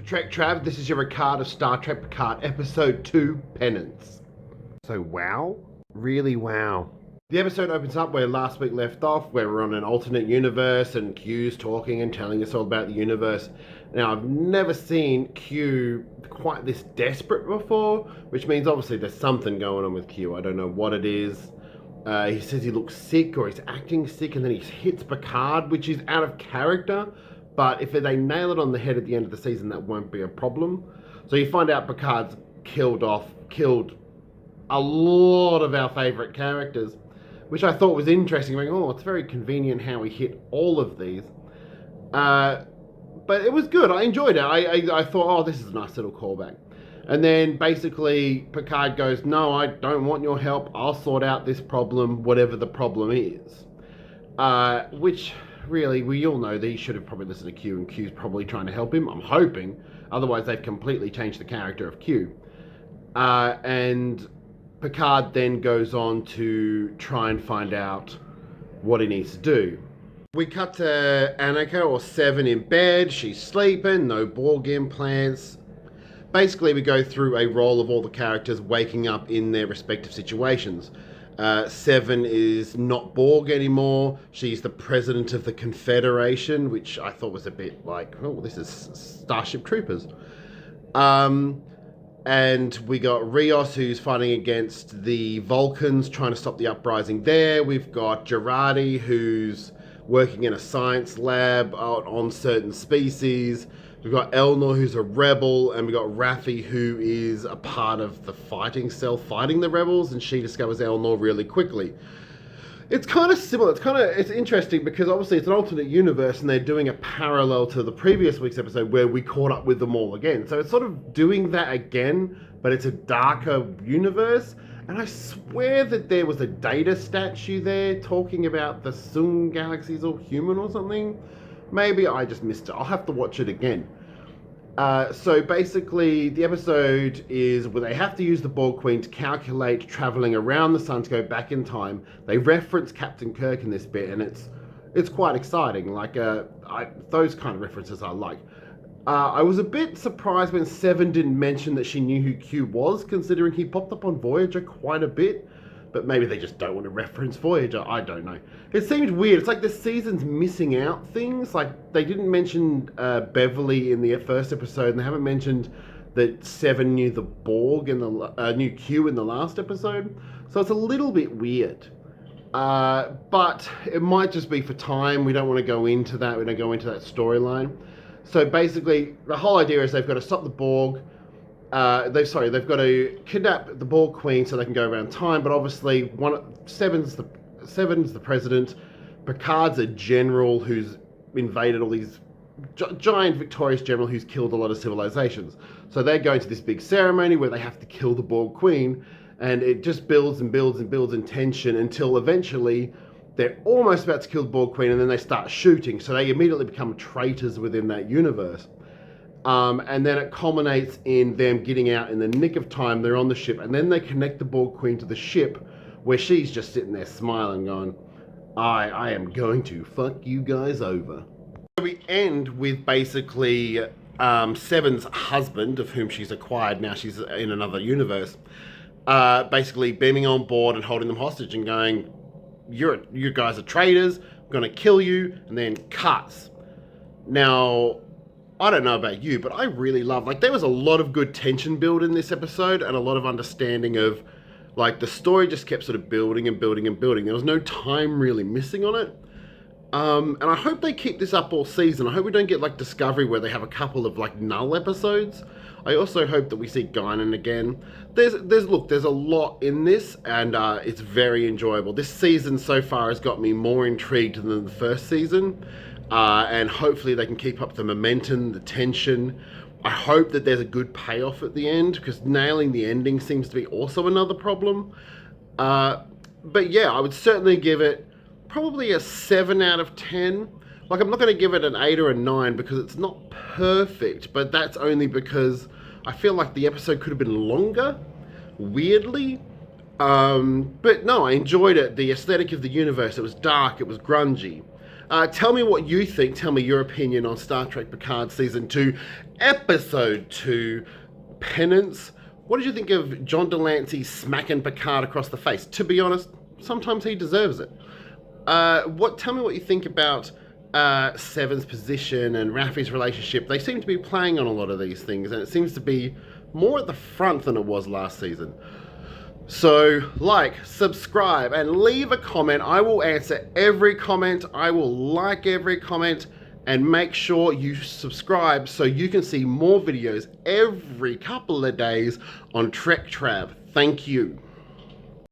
Trek Trav, this is your Picard of Star Trek Picard, Episode 2, Penance. So wow? Really wow. The episode opens up where last week left off, where we're on an alternate universe and Q's talking and telling us all about the universe. Now, I've never seen Q quite this desperate before, which means obviously there's something going on with Q. I don't know what it is. He says he looks sick or he's acting sick, and then he hits Picard, which is out of character. But if they nail it on the head at the end of the season, that won't be a problem. So you find out Picard's killed a lot of our favourite characters, which I thought was interesting. Like, oh, it's very convenient how he hit all of these. But it was good. I enjoyed it. I thought, oh, this is a nice little callback. And then basically Picard goes, no, I don't want your help. I'll sort out this problem, whatever the problem is. Which... really, we all know that he should have probably listened to Q, and Q's probably trying to help him. I'm hoping. Otherwise, they've completely changed the character of Q. And Picard then goes on to try and find out what he needs to do. We cut to Annika, or Seven, in bed. She's sleeping, no Borg implants. Basically, we go through a roll of all the characters waking up in their respective situations. Seven is not Borg anymore. She's the president of the Confederation, which I thought was a bit like, oh, this is Starship Troopers. And we got Rios, who's fighting against the Vulcans, trying to stop the uprising there. We've got Girardi, who's working in a science lab on certain species. We've got Elnor, who's a rebel, and we've got Raffi, who is a part of the fighting cell fighting the rebels, and she discovers Elnor really quickly. It's kind of similar. It's interesting because obviously it's an alternate universe, and they're doing a parallel to the previous week's episode where we caught up with them all again. So it's sort of doing that again, but it's a darker universe. And I swear that there was a Data statue there talking about the Soong galaxies all human or something. Maybe I just missed it. I'll have to watch it again. So basically, the episode is where they have to use the Borg Queen to calculate traveling around the sun to go back in time. They reference Captain Kirk in this bit, and it's quite exciting. Like those kind of references I like. I was a bit surprised when Seven didn't mention that she knew who Q was, considering he popped up on Voyager quite a bit. But maybe they just don't want to reference Voyager. I don't know. It seemed weird. It's like the season's missing out things. Like, they didn't mention Beverly in the first episode, and they haven't mentioned that Seven knew the Borg and knew Q in the last episode. So it's a little bit weird. But it might just be for time. We don't want to go into that. We don't go into that storyline. So basically, the whole idea is they've got to stop the Borg. They've got to kidnap the Borg Queen so they can go around time, but obviously Seven's the president, Picard's a general who's invaded all these giant victorious general who's killed a lot of civilizations. So they're going to this big ceremony where they have to kill the Borg Queen, and it just builds and builds and builds in tension until eventually they're almost about to kill the Borg Queen, and then they start shooting, so they immediately become traitors within that universe. And then it culminates in them getting out in the nick of time. They're on the ship, and then they connect the Borg Queen to the ship, where she's just sitting there smiling, going, I am going to fuck you guys over. So we end with basically Seven's husband, of whom she's acquired, now she's in another universe, basically beaming on board and holding them hostage and going, you guys are traitors, I'm going to kill you, and then cuts. Now, I don't know about you, but I really love, there was a lot of good tension build in this episode and a lot of understanding of, the story just kept sort of building and building and building. There was no time really missing on it. And I hope they keep this up all season. I hope we don't get Discovery where they have a couple of null episodes. I also hope that we see Guinan again. There's a lot in this, and it's very enjoyable. This season so far has got me more intrigued than the first season. And hopefully they can keep up the momentum, the tension. I hope that there's a good payoff at the end, because nailing the ending seems to be also another problem. But yeah, I would certainly give it probably a 7 out of 10. I'm not going to give it an 8 or a 9 because it's not perfect, but that's only because I feel like the episode could have been longer, weirdly. But no, I enjoyed it. The aesthetic of the universe, it was dark, it was grungy. Tell me what you think. Tell me your opinion on Star Trek Picard Season 2, Episode 2, Penance. What did you think of John Delancey smacking Picard across the face? To be honest, sometimes he deserves it. Tell me what you think about Seven's position and Raffi's relationship. They seem to be playing on a lot of these things, and it seems to be more at the front than it was last season. So, like, subscribe, and leave a comment. I will answer every comment. I will like every comment, and make sure you subscribe so you can see more videos every couple of days on Trek Trav. Thank you.